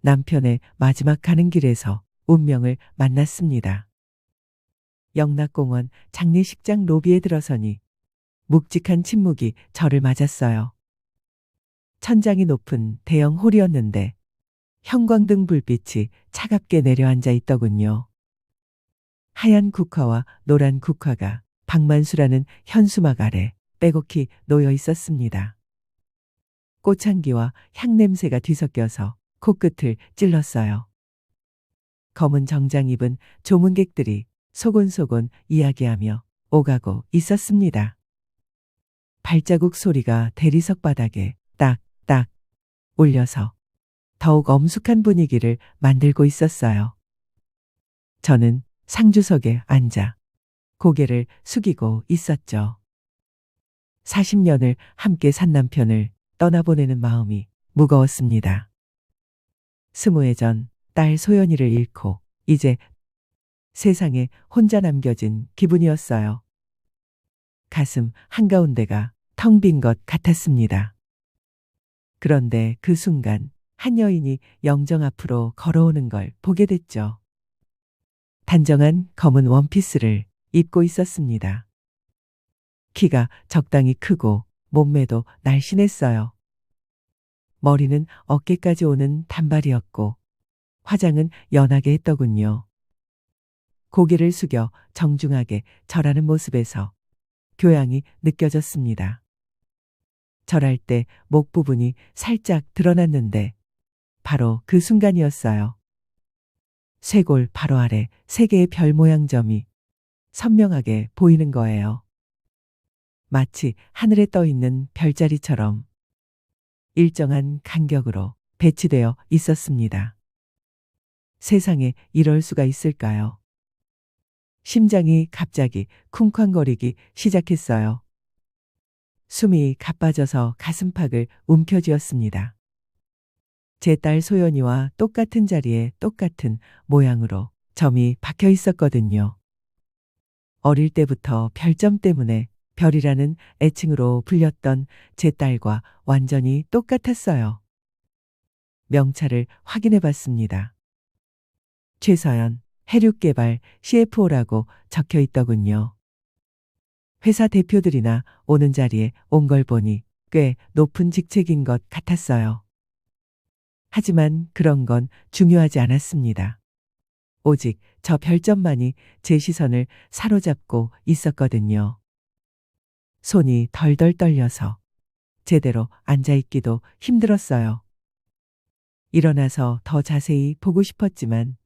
남편의 마지막 가는 길에서 운명을 만났습니다. 영락공원 장례식장 로비에 들어서니 묵직한 침묵이 저를 맞았어요. 천장이 높은 대형 홀이었는데 형광등 불빛이 차갑게 내려앉아 있더군요. 하얀 국화와 노란 국화가 박만수라는 현수막 아래 빼곡히 놓여 있었습니다. 꽃향기와 향냄새가 뒤섞여서 코끝을 찔렀어요. 검은 정장 입은 조문객들이 소곤소곤 이야기하며 오가고 있었습니다. 발자국 소리가 대리석 바닥에 딱딱 울려서 더욱 엄숙한 분위기를 만들고 있었어요. 저는 상주석에 앉아 고개를 숙이고 있었죠. 40년을 함께 산 남편을 떠나보내는 마음이 무거웠습니다. 20해 전 딸 소연이를 잃고 이제 세상에 혼자 남겨진 기분이었어요. 가슴 한가운데가 텅 빈 것 같았습니다. 그런데 그 순간 한 여인이 영정 앞으로 걸어오는 걸 보게 됐죠. 단정한 검은 원피스를 입고 있었습니다. 키가 적당히 크고 몸매도 날씬했어요. 머리는 어깨까지 오는 단발이었고 화장은 연하게 했더군요. 고개를 숙여 정중하게 절하는 모습에서 교양이 느껴졌습니다. 절할 때 목 부분이 살짝 드러났는데 바로 그 순간이었어요. 쇄골 바로 아래 3개의 별 모양 점이 선명하게 보이는 거예요. 마치 하늘에 떠 있는 별자리처럼 일정한 간격으로 배치되어 있었습니다. 세상에 이럴 수가 있을까요? 심장이 갑자기 쿵쾅거리기 시작했어요. 숨이 가빠져서 가슴팍을 움켜쥐었습니다. 제 딸 소연이와 똑같은 자리에 똑같은 모양으로 점이 박혀 있었거든요. 어릴 때부터 별점 때문에 별이라는 애칭으로 불렸던 제 딸과 완전히 똑같았어요. 명찰을 확인해 봤습니다. 최서연, 해륙개발 CFO라고 적혀 있더군요. 회사 대표들이나 오는 자리에 온 걸 보니 꽤 높은 직책인 것 같았어요. 하지만 그런 건 중요하지 않았습니다. 오직 저 별점만이 제 시선을 사로잡고 있었거든요. 손이 덜덜 떨려서 제대로 앉아있기도 힘들었어요. 일어나서 더 자세히 보고 싶었지만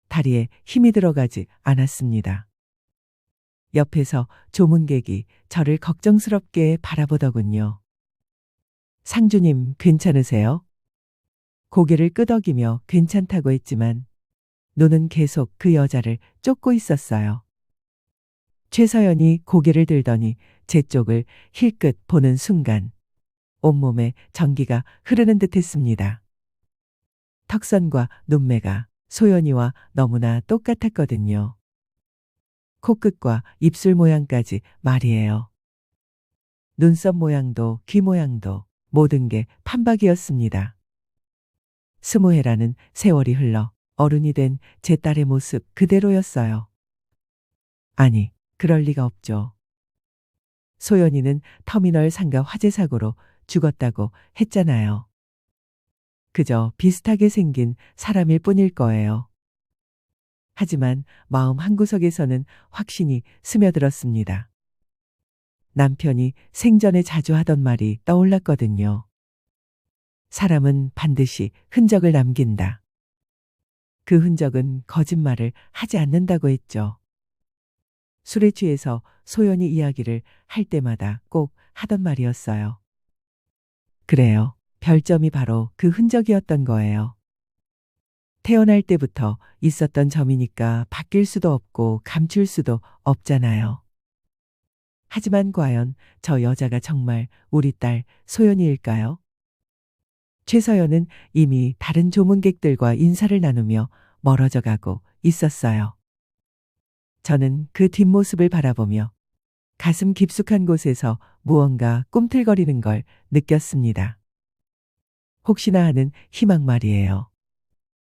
다리에 힘이 들어가지 않았습니다. 옆에서 조문객이 저를 걱정스럽게 바라보더군요. 상주님 괜찮으세요? 고개를 끄덕이며 괜찮다고 했지만 눈은 계속 그 여자를 쫓고 있었어요. 최서연이 고개를 들더니 제 쪽을 힐끗 보는 순간 온몸에 전기가 흐르는 듯 했습니다. 턱선과 눈매가 소연이와 너무나 똑같았거든요. 코끝과 입술 모양까지 말이에요. 눈썹 모양도 귀 모양도 모든 게 판박이었습니다. 20해라는 세월이 흘러 어른이 된 제 딸의 모습 그대로였어요. 아니, 그럴 리가 없죠. 소연이는 터미널 상가 화재 사고로 죽었다고 했잖아요. 그저 비슷하게 생긴 사람일 뿐일 거예요. 하지만 마음 한구석에서는 확신이 스며들었습니다. 남편이 생전에 자주 하던 말이 떠올랐거든요. 사람은 반드시 흔적을 남긴다. 그 흔적은 거짓말을 하지 않는다고 했죠. 술에 취해서 소연이 이야기를 할 때마다 꼭 하던 말이었어요. 그래요. 별점이 바로 그 흔적이었던 거예요. 태어날 때부터 있었던 점이니까 바뀔 수도 없고 감출 수도 없잖아요. 하지만 과연 저 여자가 정말 우리 딸 소연이일까요? 최서연은 이미 다른 조문객들과 인사를 나누며 멀어져 가고 있었어요. 저는 그 뒷모습을 바라보며 가슴 깊숙한 곳에서 무언가 꿈틀거리는 걸 느꼈습니다. 혹시나 하는 희망 말이에요.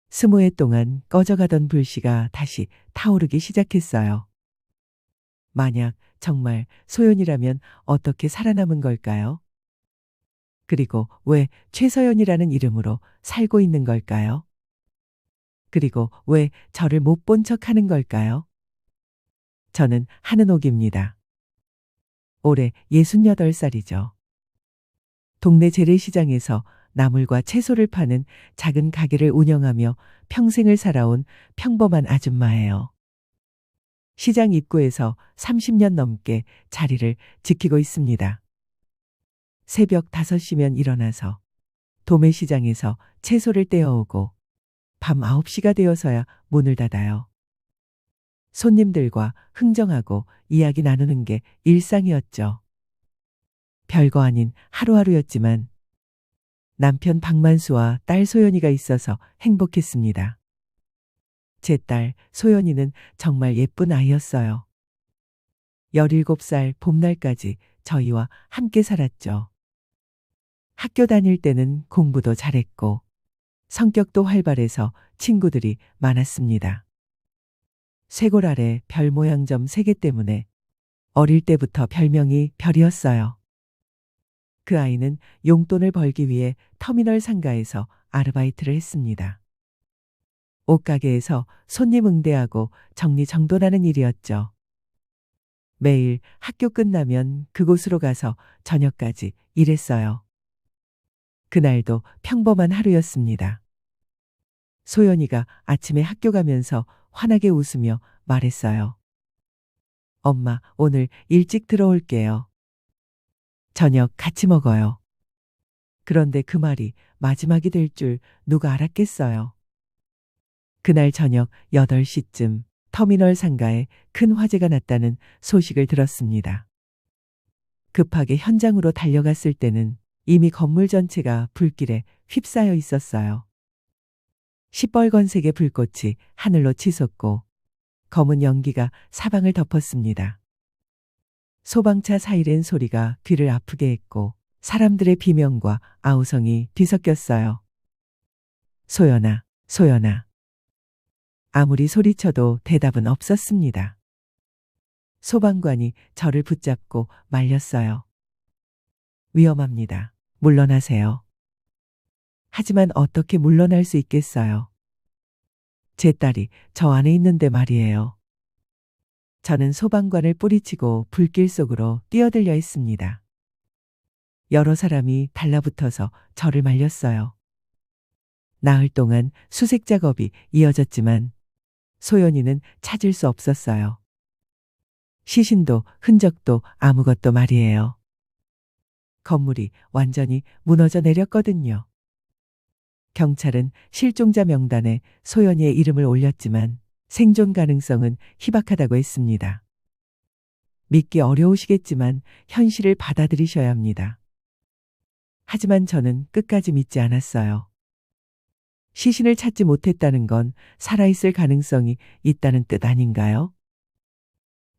20해 동안 꺼져가던 불씨가 다시 타오르기 시작했어요. 만약 정말 소연이라면 어떻게 살아남은 걸까요? 그리고 왜 최서연이라는 이름으로 살고 있는 걸까요? 그리고 왜 저를 못 본 척 하는 걸까요? 저는 한은옥입니다. 올해 68살이죠. 동네 재래시장에서 나물과 채소를 파는 작은 가게를 운영하며 평생을 살아온 평범한 아줌마예요. 시장 입구에서 30년 넘게 자리를 지키고 있습니다. 새벽 5시면 일어나서 도매시장에서 채소를 떼어오고 밤 9시가 되어서야 문을 닫아요. 손님들과 흥정하고 이야기 나누는 게 일상이었죠. 별거 아닌 하루하루였지만 남편 박만수와 딸 소연이가 있어서 행복했습니다. 제 딸 소연이는 정말 예쁜 아이였어요. 17살 봄날까지 저희와 함께 살았죠. 학교 다닐 때는 공부도 잘했고 성격도 활발해서 친구들이 많았습니다. 쇄골 아래 별 모양 점 3개 때문에 어릴 때부터 별명이 별이었어요. 그 아이는 용돈을 벌기 위해 터미널 상가에서 아르바이트를 했습니다. 옷가게에서 손님 응대하고 정리정돈하는 일이었죠. 매일 학교 끝나면 그곳으로 가서 저녁까지 일했어요. 그날도 평범한 하루였습니다. 소연이가 아침에 학교 가면서 환하게 웃으며 말했어요. 엄마, 오늘 일찍 들어올게요. 저녁 같이 먹어요. 그런데 그 말이 마지막이 될 줄 누가 알았겠어요. 그날 저녁 8시쯤 터미널 상가에 큰 화재가 났다는 소식을 들었습니다. 급하게 현장으로 달려갔을 때는 이미 건물 전체가 불길에 휩싸여 있었어요. 시뻘건색의 불꽃이 하늘로 치솟고 검은 연기가 사방을 덮었습니다. 소방차 사이렌 소리가 귀를 아프게 했고 사람들의 비명과 아우성이 뒤섞였어요. 소연아, 소연아. 아무리 소리쳐도 대답은 없었습니다. 소방관이 저를 붙잡고 말렸어요. 위험합니다. 물러나세요. 하지만 어떻게 물러날 수 있겠어요? 제 딸이 저 안에 있는데 말이에요. 저는 소방관을 뿌리치고 불길 속으로 뛰어들려 했습니다. 여러 사람이 달라붙어서 저를 말렸어요. 나흘 동안 수색 작업이 이어졌지만 소연이는 찾을 수 없었어요. 시신도 흔적도 아무것도 말이에요. 건물이 완전히 무너져 내렸거든요. 경찰은 실종자 명단에 소연이의 이름을 올렸지만 생존 가능성은 희박하다고 했습니다. 믿기 어려우시겠지만 현실을 받아들이셔야 합니다. 하지만 저는 끝까지 믿지 않았어요. 시신을 찾지 못했다는 건 살아있을 가능성이 있다는 뜻 아닌가요?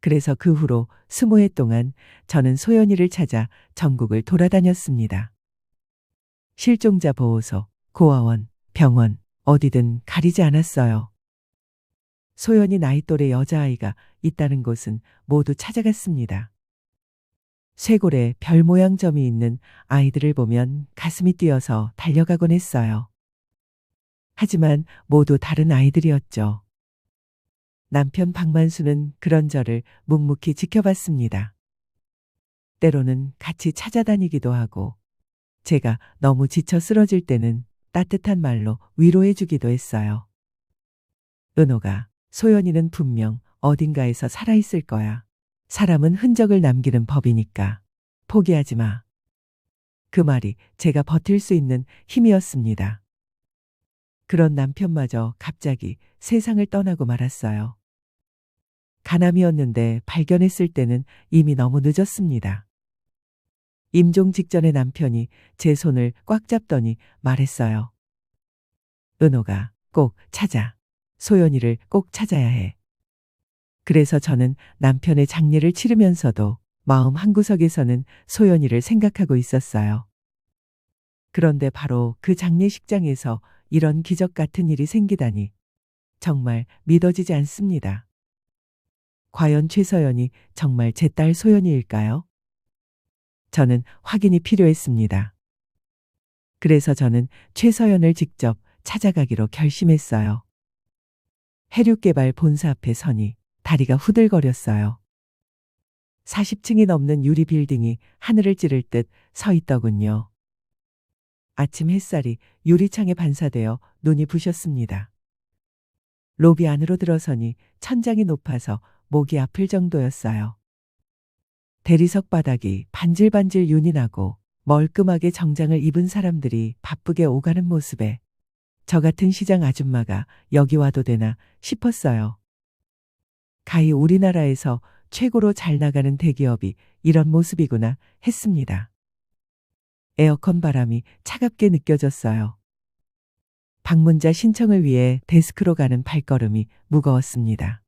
그래서 그 후로 20해 동안 저는 소연이를 찾아 전국을 돌아다녔습니다. 실종자 보호소, 고아원, 병원, 어디든 가리지 않았어요. 소연이 나이 또래 여자아이가 있다는 곳은 모두 찾아갔습니다. 쇄골에 별 모양 점이 있는 아이들을 보면 가슴이 뛰어서 달려가곤 했어요. 하지만 모두 다른 아이들이었죠. 남편 박만수는 그런 저를 묵묵히 지켜봤습니다. 때로는 같이 찾아다니기도 하고 제가 너무 지쳐 쓰러질 때는 따뜻한 말로 위로해 주기도 했어요. 은호가, 소연이는 분명 어딘가에서 살아있을 거야. 사람은 흔적을 남기는 법이니까 포기하지 마. 그 말이 제가 버틸 수 있는 힘이었습니다. 그런 남편마저 갑자기 세상을 떠나고 말았어요. 가남이었는데 발견했을 때는 이미 너무 늦었습니다. 임종 직전에 남편이 제 손을 꽉 잡더니 말했어요. 은호가 꼭 찾아. 소연이를 꼭 찾아야 해. 그래서 저는 남편의 장례를 치르면서도 마음 한구석에서는 소연이를 생각하고 있었어요. 그런데 바로 그 장례식장에서 이런 기적 같은 일이 생기다니 정말 믿어지지 않습니다. 과연 최서연이 정말 제 딸 소연이일까요? 저는 확인이 필요했습니다. 그래서 저는 최서연을 직접 찾아가기로 결심했어요. 해륙개발 본사 앞에 서니 다리가 후들거렸어요. 40층이 넘는 유리 빌딩이 하늘을 찌를 듯 서 있더군요. 아침 햇살이 유리창에 반사되어 눈이 부셨습니다. 로비 안으로 들어서니 천장이 높아서 목이 아플 정도였어요. 대리석 바닥이 반질반질 윤이 나고 멀끔하게 정장을 입은 사람들이 바쁘게 오가는 모습에 저 같은 시장 아줌마가 여기 와도 되나 싶었어요. 가히 우리나라에서 최고로 잘 나가는 대기업이 이런 모습이구나 했습니다. 에어컨 바람이 차갑게 느껴졌어요. 방문자 신청을 위해 데스크로 가는 발걸음이 무거웠습니다.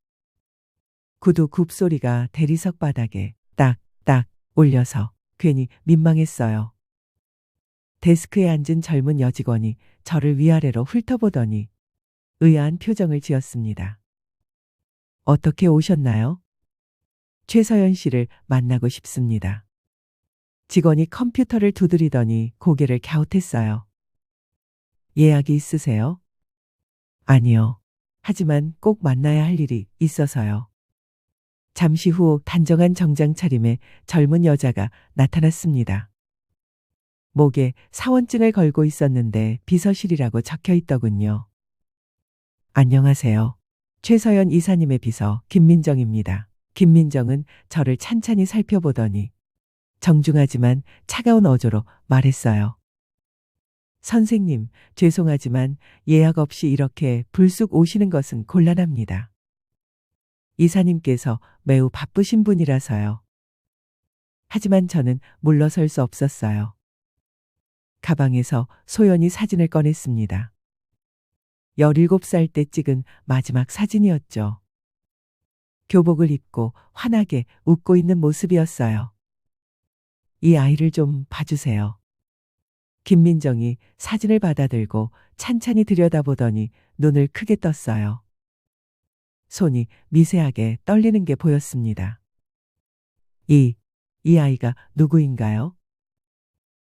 구두 굽소리가 대리석 바닥에 딱딱 울려서 괜히 민망했어요. 데스크에 앉은 젊은 여직원이 저를 위아래로 훑어보더니 의아한 표정을 지었습니다. 어떻게 오셨나요? 최서연 씨를 만나고 싶습니다. 직원이 컴퓨터를 두드리더니 고개를 갸웃했어요. 예약이 있으세요? 아니요. 하지만 꼭 만나야 할 일이 있어서요. 잠시 후 단정한 정장 차림의 젊은 여자가 나타났습니다. 목에 사원증을 걸고 있었는데 비서실이라고 적혀 있더군요. 안녕하세요. 최서연 이사님의 비서 김민정입니다. 김민정은 저를 찬찬히 살펴보더니 정중하지만 차가운 어조로 말했어요. 선생님, 죄송하지만 예약 없이 이렇게 불쑥 오시는 것은 곤란합니다. 이사님께서 매우 바쁘신 분이라서요. 하지만 저는 물러설 수 없었어요. 가방에서 소연이 사진을 꺼냈습니다. 17살 때 찍은 마지막 사진이었죠. 교복을 입고 환하게 웃고 있는 모습이었어요. 이 아이를 좀 봐주세요. 김민정이 사진을 받아들고 찬찬히 들여다보더니 눈을 크게 떴어요. 손이 미세하게 떨리는 게 보였습니다. 이 아이가 누구인가요?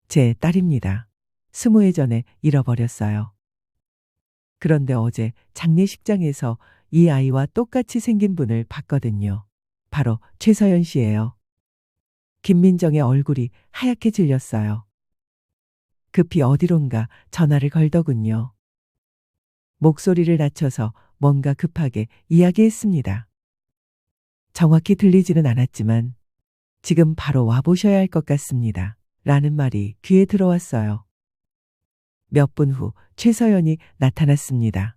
제 딸입니다. 20해 전에 잃어버렸어요. 그런데 어제 장례식장에서 이 아이와 똑같이 생긴 분을 봤거든요. 바로 최서연 씨예요. 김민정의 얼굴이 하얗게 질렸어요. 급히 어디론가 전화를 걸더군요. 목소리를 낮춰서 뭔가 급하게 이야기했습니다. 정확히 들리지는 않았지만 지금 바로 와보셔야 할 것 같습니다. 라는 말이 귀에 들어왔어요. 몇 분 후 최서연이 나타났습니다.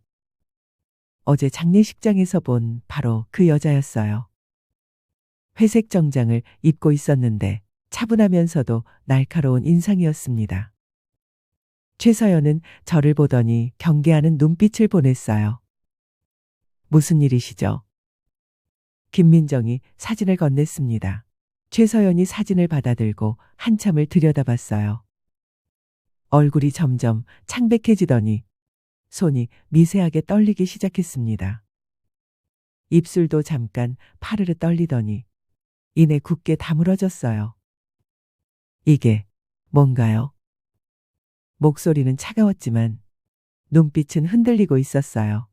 어제 장례식장에서 본 바로 그 여자였어요. 회색 정장을 입고 있었는데 차분하면서도 날카로운 인상이었습니다. 최서연은 저를 보더니 경계하는 눈빛을 보냈어요. 무슨 일이시죠? 김민정이 사진을 건넸습니다. 최서연이 사진을 받아들고 한참을 들여다봤어요. 얼굴이 점점 창백해지더니 손이 미세하게 떨리기 시작했습니다. 입술도 잠깐 파르르 떨리더니 이내 굳게 다물어졌어요. 이게 뭔가요? 목소리는 차가웠지만 눈빛은 흔들리고 있었어요.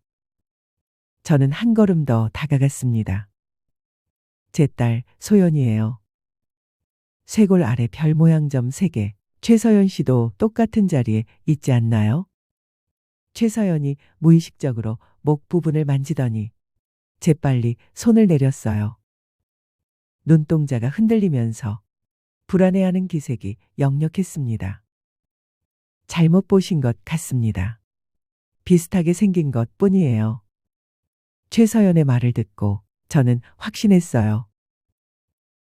저는 한 걸음 더 다가갔습니다. 제 딸 소연이에요. 쇄골 아래 별 모양 점 3개. 최서연 씨도 똑같은 자리에 있지 않나요? 최서연이 무의식적으로 목 부분을 만지더니 재빨리 손을 내렸어요. 눈동자가 흔들리면서 불안해하는 기색이 역력했습니다. 잘못 보신 것 같습니다. 비슷하게 생긴 것 뿐이에요. 최서연의 말을 듣고 저는 확신했어요.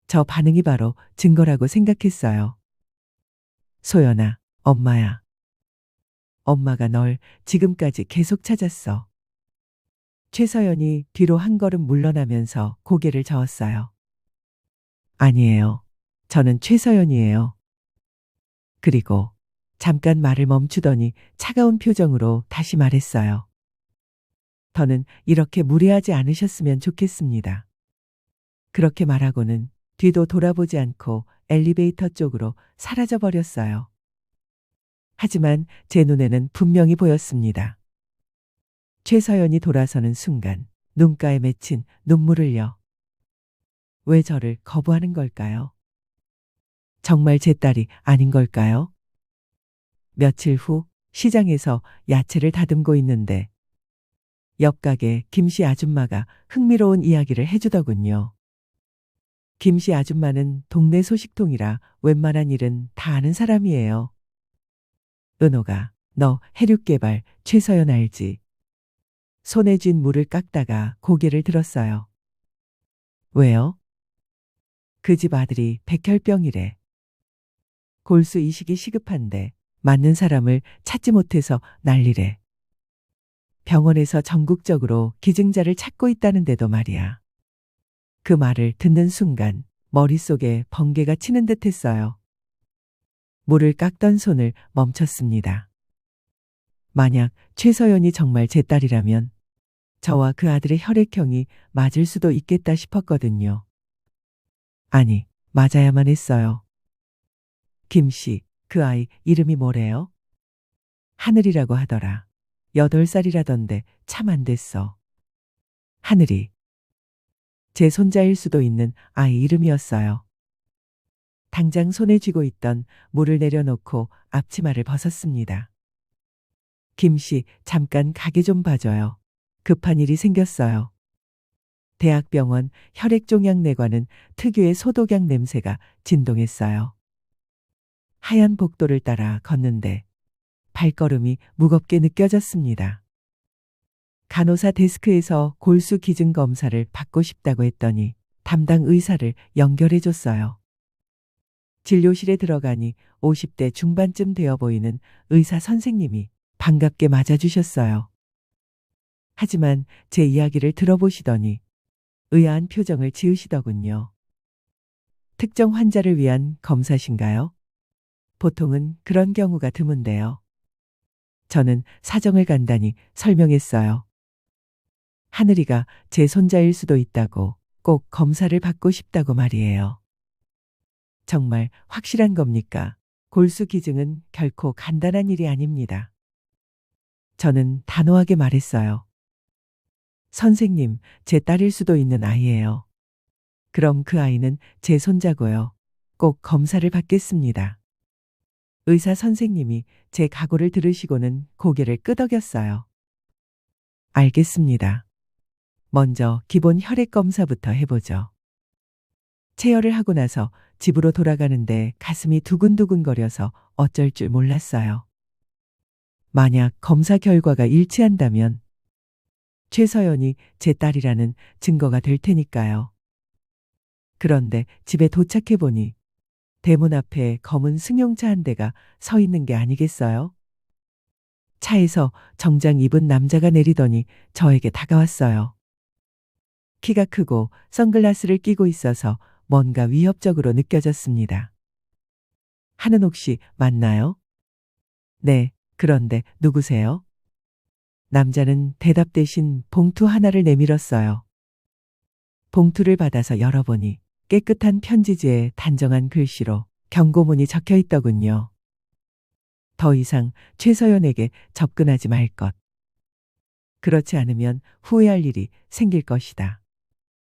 저 반응이 바로 증거라고 생각했어요. 소연아, 엄마야. 엄마가 널 지금까지 계속 찾았어. 최서연이 뒤로 한 걸음 물러나면서 고개를 저었어요. 아니에요. 저는 최서연이에요. 그리고 잠깐 말을 멈추더니 차가운 표정으로 다시 말했어요. 더는 이렇게 무례하지 않으셨으면 좋겠습니다. 그렇게 말하고는 뒤도 돌아보지 않고 엘리베이터 쪽으로 사라져 버렸어요. 하지만 제 눈에는 분명히 보였습니다. 최서연이 돌아서는 순간 눈가에 맺힌 눈물을요. 왜 저를 거부하는 걸까요? 정말 제 딸이 아닌 걸까요? 며칠 후 시장에서 야채를 다듬고 있는데 옆 가게 김씨 아줌마가 흥미로운 이야기를 해주더군요. 김씨 아줌마는 동네 소식통이라 웬만한 일은 다 아는 사람이에요. 은호가 너 해륙개발 최서연 알지? 손에 쥔 물을 깎다가 고개를 들었어요. 왜요? 그 집 아들이 백혈병이래. 골수 이식이 시급한데 맞는 사람을 찾지 못해서 난리래. 병원에서 전국적으로 기증자를 찾고 있다는데도 말이야. 그 말을 듣는 순간 머릿속에 번개가 치는 듯 했어요. 물을 깎던 손을 멈췄습니다. 만약 최서연이 정말 제 딸이라면 저와 그 아들의 혈액형이 맞을 수도 있겠다 싶었거든요. 아니, 맞아야만 했어요. 김씨, 그 아이 이름이 뭐래요? 하늘이라고 하더라. 8살이라던데 참 안 됐어. 하늘이. 제 손자일 수도 있는 아이 이름이었어요. 당장 손에 쥐고 있던 물을 내려놓고 앞치마를 벗었습니다. 김씨, 잠깐 가게 좀 봐줘요. 급한 일이 생겼어요. 대학병원 혈액종양내과는 특유의 소독약 냄새가 진동했어요. 하얀 복도를 따라 걷는데 발걸음이 무겁게 느껴졌습니다. 간호사 데스크에서 골수 기증 검사를 받고 싶다고 했더니 담당 의사를 연결해 줬어요. 진료실에 들어가니 50대 중반쯤 되어 보이는 의사 선생님이 반갑게 맞아주셨어요. 하지만 제 이야기를 들어보시더니 의아한 표정을 지으시더군요. 특정 환자를 위한 검사신가요? 보통은 그런 경우가 드문데요. 저는 사정을 간단히 설명했어요. 하늘이가 제 손자일 수도 있다고 꼭 검사를 받고 싶다고 말이에요. 정말 확실한 겁니까? 골수 기증은 결코 간단한 일이 아닙니다. 저는 단호하게 말했어요. 선생님, 제 딸일 수도 있는 아이예요. 그럼 그 아이는 제 손자고요. 꼭 검사를 받겠습니다. 의사 선생님이 제 각오를 들으시고는 고개를 끄덕였어요. 알겠습니다. 먼저 기본 혈액 검사부터 해보죠. 체열을 하고 나서 집으로 돌아가는데 가슴이 두근두근거려서 어쩔 줄 몰랐어요. 만약 검사 결과가 일치한다면 최서연이 제 딸이라는 증거가 될 테니까요. 그런데 집에 도착해 보니 대문 앞에 검은 승용차 한 대가 서 있는 게 아니겠어요? 차에서 정장 입은 남자가 내리더니 저에게 다가왔어요. 키가 크고 선글라스를 끼고 있어서 뭔가 위협적으로 느껴졌습니다. 한은옥 씨 맞나요? 네, 그런데 누구세요? 남자는 대답 대신 봉투 하나를 내밀었어요. 봉투를 받아서 열어보니 깨끗한 편지지에 단정한 글씨로 경고문이 적혀 있더군요. 더 이상 최서연에게 접근하지 말 것. 그렇지 않으면 후회할 일이 생길 것이다.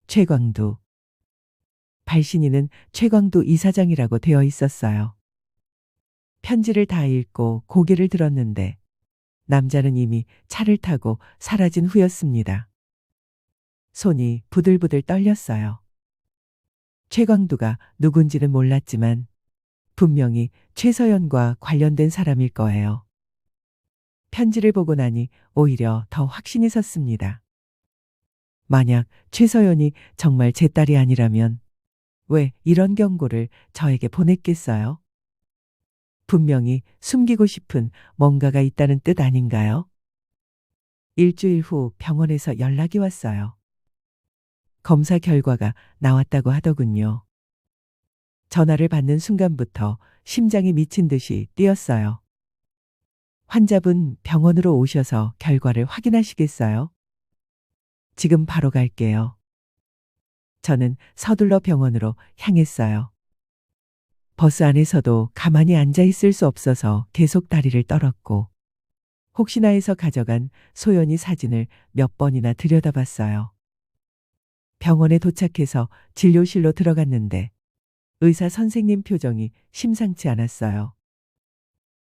최광두. 발신인은 최광두 이사장이라고 되어 있었어요. 편지를 다 읽고 고개를 들었는데 남자는 이미 차를 타고 사라진 후였습니다. 손이 부들부들 떨렸어요. 최광두가 누군지는 몰랐지만 분명히 최서연과 관련된 사람일 거예요. 편지를 보고 나니 오히려 더 확신이 섰습니다. 만약 최서연이 정말 제 딸이 아니라면 왜 이런 경고를 저에게 보냈겠어요? 분명히 숨기고 싶은 뭔가가 있다는 뜻 아닌가요? 일주일 후 병원에서 연락이 왔어요. 검사 결과가 나왔다고 하더군요. 전화를 받는 순간부터 심장이 미친 듯이 뛰었어요. 환자분 병원으로 오셔서 결과를 확인하시겠어요? 지금 바로 갈게요. 저는 서둘러 병원으로 향했어요. 버스 안에서도 가만히 앉아 있을 수 없어서 계속 다리를 떨었고, 혹시나 해서 가져간 소연이 사진을 몇 번이나 들여다봤어요. 병원에 도착해서 진료실로 들어갔는데 의사 선생님 표정이 심상치 않았어요.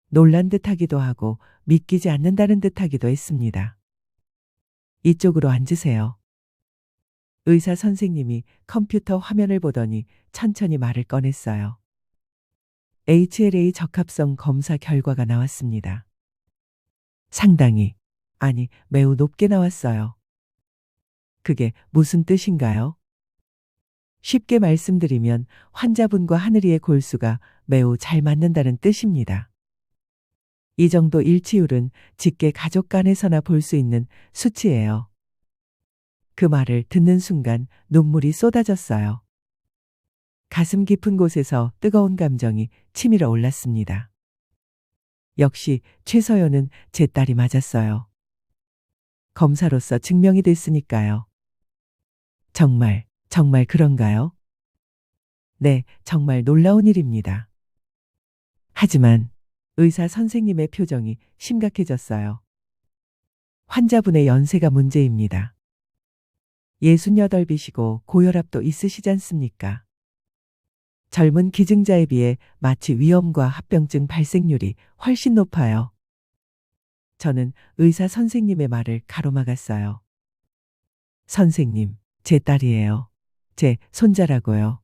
놀란 듯하기도 하고 믿기지 않는다는 듯하기도 했습니다. 이쪽으로 앉으세요. 의사 선생님이 컴퓨터 화면을 보더니 천천히 말을 꺼냈어요. HLA 적합성 검사 결과가 나왔습니다. 상당히, 아니, 매우 높게 나왔어요. 그게 무슨 뜻인가요? 쉽게 말씀드리면 환자분과 하늘이의 골수가 매우 잘 맞는다는 뜻입니다. 이 정도 일치율은 직계 가족 간에서나 볼 수 있는 수치예요. 그 말을 듣는 순간 눈물이 쏟아졌어요. 가슴 깊은 곳에서 뜨거운 감정이 치밀어 올랐습니다. 역시 최서연은 제 딸이 맞았어요. 검사로서 증명이 됐으니까요. 정말 그런가요? 네, 정말 놀라운 일입니다. 하지만 의사 선생님의 표정이 심각해졌어요. 환자분의 연세가 문제입니다. 68이시고 고혈압도 있으시지 않습니까? 젊은 기증자에 비해 마취 위험과 합병증 발생률이 훨씬 높아요. 저는 의사 선생님의 말을 가로막았어요. 선생님, 제 딸이에요. 제 손자라고요.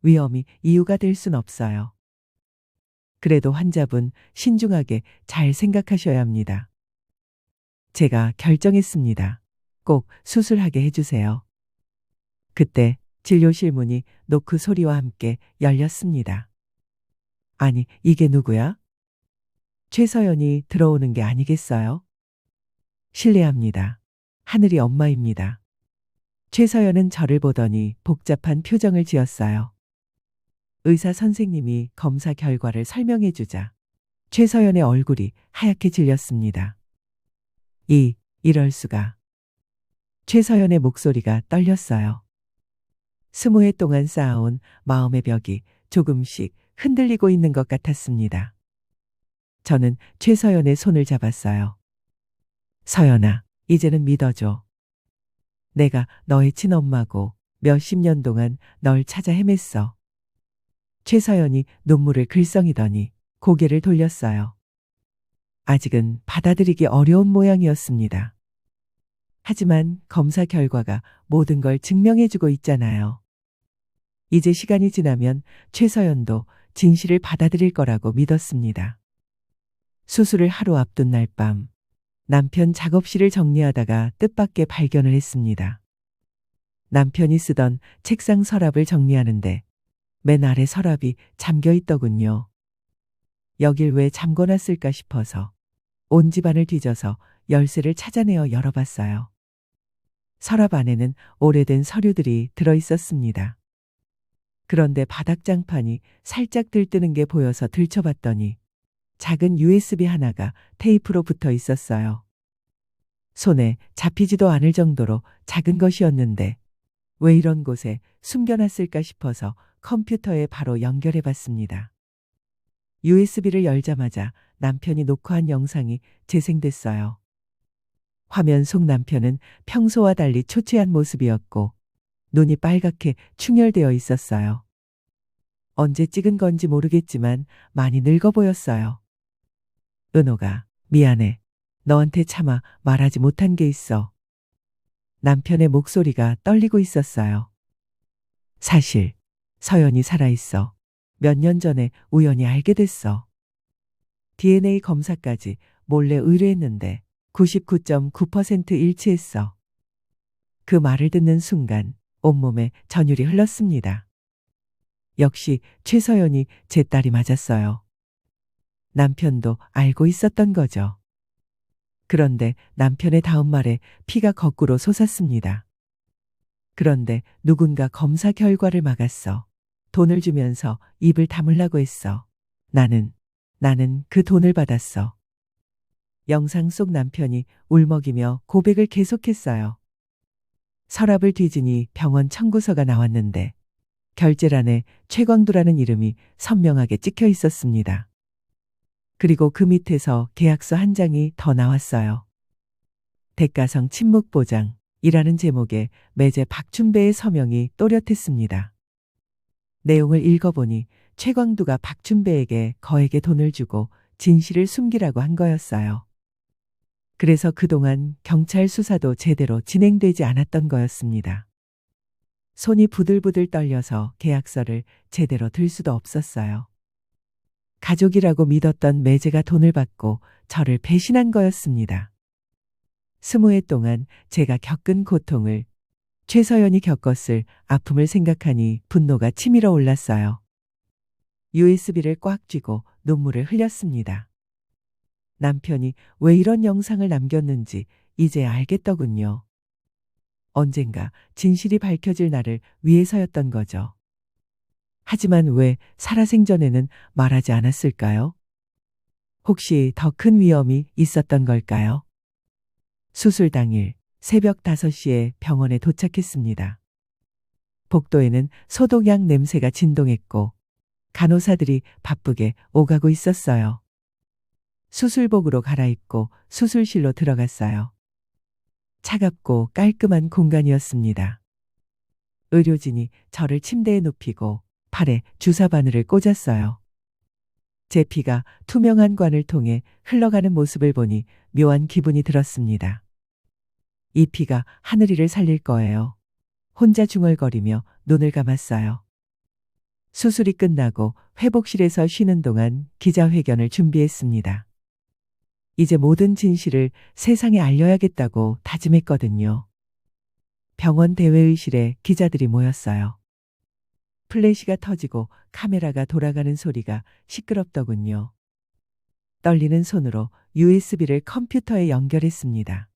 위험이 이유가 될 순 없어요. 그래도 환자분 신중하게 잘 생각하셔야 합니다. 제가 결정했습니다. 꼭 수술하게 해주세요. 그때 진료실 문이 노크 소리와 함께 열렸습니다. 아니, 이게 누구야? 최서연이 들어오는 게 아니겠어요? 실례합니다. 하늘이 엄마입니다. 최서연은 저를 보더니 복잡한 표정을 지었어요. 의사 선생님이 검사 결과를 설명해 주자 최서연의 얼굴이 하얗게 질렸습니다. 이럴 수가. 최서연의 목소리가 떨렸어요. 20해 동안 쌓아온 마음의 벽이 조금씩 흔들리고 있는 것 같았습니다. 저는 최서연의 손을 잡았어요. 서연아, 이제는 믿어줘. 내가 너의 친엄마고 몇십 년 동안 널 찾아 헤맸어. 최서연이 눈물을 글썽이더니 고개를 돌렸어요. 아직은 받아들이기 어려운 모양이었습니다. 하지만 검사 결과가 모든 걸 증명해주고 있잖아요. 이제 시간이 지나면 최서연도 진실을 받아들일 거라고 믿었습니다. 수술을 하루 앞둔 날 밤, 남편 작업실을 정리하다가 뜻밖의 발견을 했습니다. 남편이 쓰던 책상 서랍을 정리하는데 맨 아래 서랍이 잠겨 있더군요. 여길 왜 잠궈놨을까 싶어서 온 집안을 뒤져서 열쇠를 찾아내어 열어봤어요. 서랍 안에는 오래된 서류들이 들어있었습니다. 그런데 바닥장판이 살짝 들뜨는 게 보여서 들춰봤더니 작은 USB 하나가 테이프로 붙어 있었어요. 손에 잡히지도 않을 정도로 작은 것이었는데 왜 이런 곳에 숨겨놨을까 싶어서 컴퓨터에 바로 연결해 봤습니다. USB를 열자마자 남편이 녹화한 영상이 재생됐어요. 화면 속 남편은 평소와 달리 초췌한 모습이었고 눈이 빨갛게 충혈되어 있었어요. 언제 찍은 건지 모르겠지만 많이 늙어 보였어요. 은호가, 미안해. 너한테 차마 말하지 못한 게 있어. 남편의 목소리가 떨리고 있었어요. 사실 서연이 살아있어. 몇 년 전에 우연히 알게 됐어. DNA 검사까지 몰래 의뢰했는데 99.9% 일치했어. 그 말을 듣는 순간 온몸에 전율이 흘렀습니다. 역시 최서연이 제 딸이 맞았어요. 남편도 알고 있었던 거죠. 그런데 남편의 다음 말에 피가 거꾸로 솟았습니다. 그런데 누군가 검사 결과를 막았어. 돈을 주면서 입을 다물라고 했어. 나는 그 돈을 받았어. 영상 속 남편이 울먹이며 고백을 계속했어요. 서랍을 뒤지니 병원 청구서가 나왔는데 결제란에 최광두라는 이름이 선명하게 찍혀 있었습니다. 그리고 그 밑에서 계약서 한 장이 더 나왔어요. 대가성 침묵보장이라는 제목에 매제 박춘배의 서명이 또렷했습니다. 내용을 읽어보니 최광두가 박춘배에게 거액의 돈을 주고 진실을 숨기라고 한 거였어요. 그래서 그동안 경찰 수사도 제대로 진행되지 않았던 거였습니다. 손이 부들부들 떨려서 계약서를 제대로 들 수도 없었어요. 가족이라고 믿었던 매제가 돈을 받고 저를 배신한 거였습니다. 20해 동안 제가 겪은 고통을, 최서연이 겪었을 아픔을 생각하니 분노가 치밀어 올랐어요. USB를 꽉 쥐고 눈물을 흘렸습니다. 남편이 왜 이런 영상을 남겼는지 이제 알겠더군요. 언젠가 진실이 밝혀질 날을 위해서였던 거죠. 하지만 왜 살아생전에는 말하지 않았을까요? 혹시 더 큰 위험이 있었던 걸까요? 수술 당일 새벽 5시에 병원에 도착했습니다. 복도에는 소독약 냄새가 진동했고 간호사들이 바쁘게 오가고 있었어요. 수술복으로 갈아입고 수술실로 들어갔어요. 차갑고 깔끔한 공간이었습니다. 의료진이 저를 침대에 눕히고 팔에 주사 바늘을 꽂았어요. 제 피가 투명한 관을 통해 흘러가는 모습을 보니 묘한 기분이 들었습니다. 이 피가 하늘이를 살릴 거예요. 혼자 중얼거리며 눈을 감았어요. 수술이 끝나고 회복실에서 쉬는 동안 기자회견을 준비했습니다. 이제 모든 진실을 세상에 알려야겠다고 다짐했거든요. 병원 대회의실에 기자들이 모였어요. 플래시가 터지고 카메라가 돌아가는 소리가 시끄럽더군요. 떨리는 손으로 USB를 컴퓨터에 연결했습니다.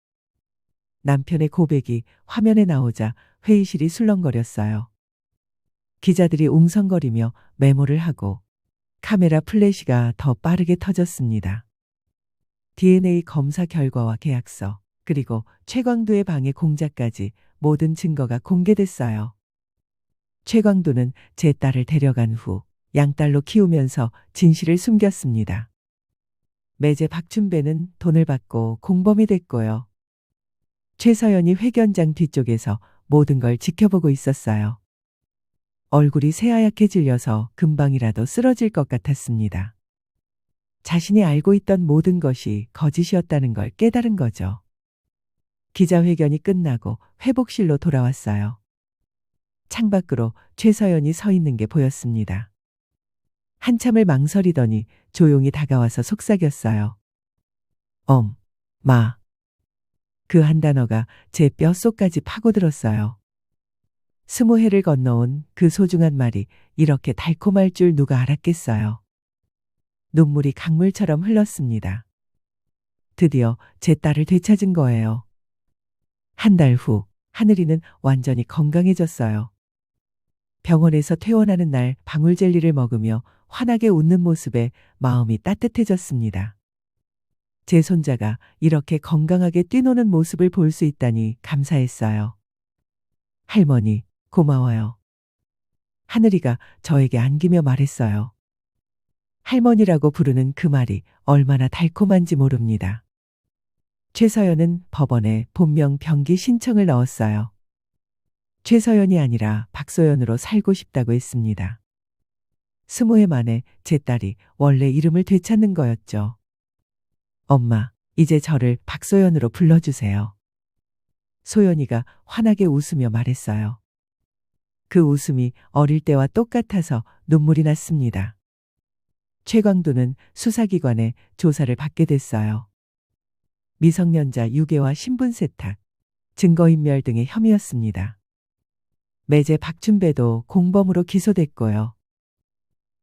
남편의 고백이 화면에 나오자 회의실이 술렁거렸어요. 기자들이 웅성거리며 메모를 하고 카메라 플래시가 더 빠르게 터졌습니다. DNA 검사 결과와 계약서, 그리고 최광두의 방의 공작까지 모든 증거가 공개됐어요. 최광두는 제 딸을 데려간 후 양딸로 키우면서 진실을 숨겼습니다. 매제 박춘배는 돈을 받고 공범이 됐고요. 최서연이 회견장 뒤쪽에서 모든 걸 지켜보고 있었어요. 얼굴이 새하얗게 질려서 금방이라도 쓰러질 것 같았습니다. 자신이 알고 있던 모든 것이 거짓이었다는 걸 깨달은 거죠. 기자회견이 끝나고 회복실로 돌아왔어요. 창밖으로 최서연이 서 있는 게 보였습니다. 한참을 망설이더니 조용히 다가와서 속삭였어요. 마. 그 한 단어가 제 뼛속까지 파고들었어요. 20해를 건너온 그 소중한 말이 이렇게 달콤할 줄 누가 알았겠어요. 눈물이 강물처럼 흘렀습니다. 드디어 제 딸을 되찾은 거예요. 한 달 후 하늘이는 완전히 건강해졌어요. 병원에서 퇴원하는 날 방울젤리를 먹으며 환하게 웃는 모습에 마음이 따뜻해졌습니다. 제 손자가 이렇게 건강하게 뛰노는 모습을 볼 수 있다니 감사했어요. 할머니, 고마워요. 하늘이가 저에게 안기며 말했어요. 할머니라고 부르는 그 말이 얼마나 달콤한지 모릅니다. 최서연은 법원에 본명 병기 신청을 넣었어요. 최서연이 아니라 박소연으로 살고 싶다고 했습니다. 20해 만에 제 딸이 원래 이름을 되찾는 거였죠. 엄마, 이제 저를 박소연으로 불러주세요. 소연이가 환하게 웃으며 말했어요. 그 웃음이 어릴 때와 똑같아서 눈물이 났습니다. 최광두는 수사기관에 조사를 받게 됐어요. 미성년자 유괴와 신분 세탁, 증거인멸 등의 혐의였습니다. 매제 박춘배도 공범으로 기소됐고요.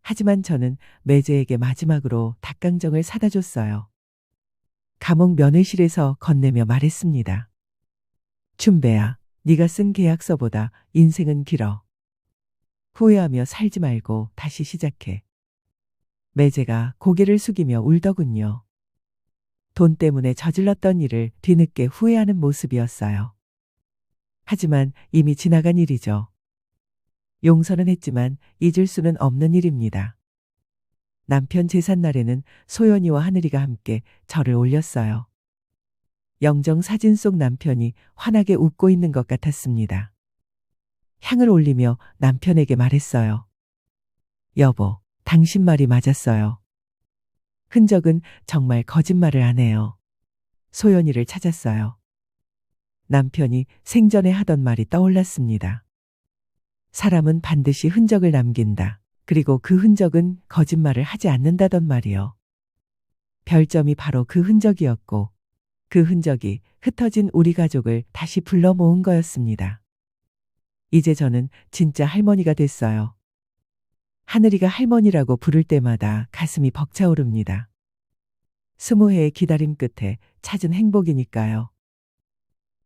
하지만 저는 매제에게 마지막으로 닭강정을 사다 줬어요. 감옥 면회실에서 건네며 말했습니다. 춘배야, 네가 쓴 계약서보다 인생은 길어. 후회하며 살지 말고 다시 시작해. 매제가 고개를 숙이며 울더군요. 돈 때문에 저질렀던 일을 뒤늦게 후회하는 모습이었어요. 하지만 이미 지나간 일이죠. 용서는 했지만 잊을 수는 없는 일입니다. 남편 제삿날에는 소연이와 하늘이가 함께 절을 올렸어요. 영정 사진 속 남편이 환하게 웃고 있는 것 같았습니다. 향을 올리며 남편에게 말했어요. 여보, 당신 말이 맞았어요. 흔적은 정말 거짓말을 안 해요. 소연이를 찾았어요. 남편이 생전에 하던 말이 떠올랐습니다. 사람은 반드시 흔적을 남긴다. 그리고 그 흔적은 거짓말을 하지 않는다던 말이요. 별점이 바로 그 흔적이었고, 그 흔적이 흩어진 우리 가족을 다시 불러 모은 거였습니다. 이제 저는 진짜 할머니가 됐어요. 하늘이가 할머니라고 부를 때마다 가슴이 벅차오릅니다. 20회의 기다림 끝에 찾은 행복이니까요.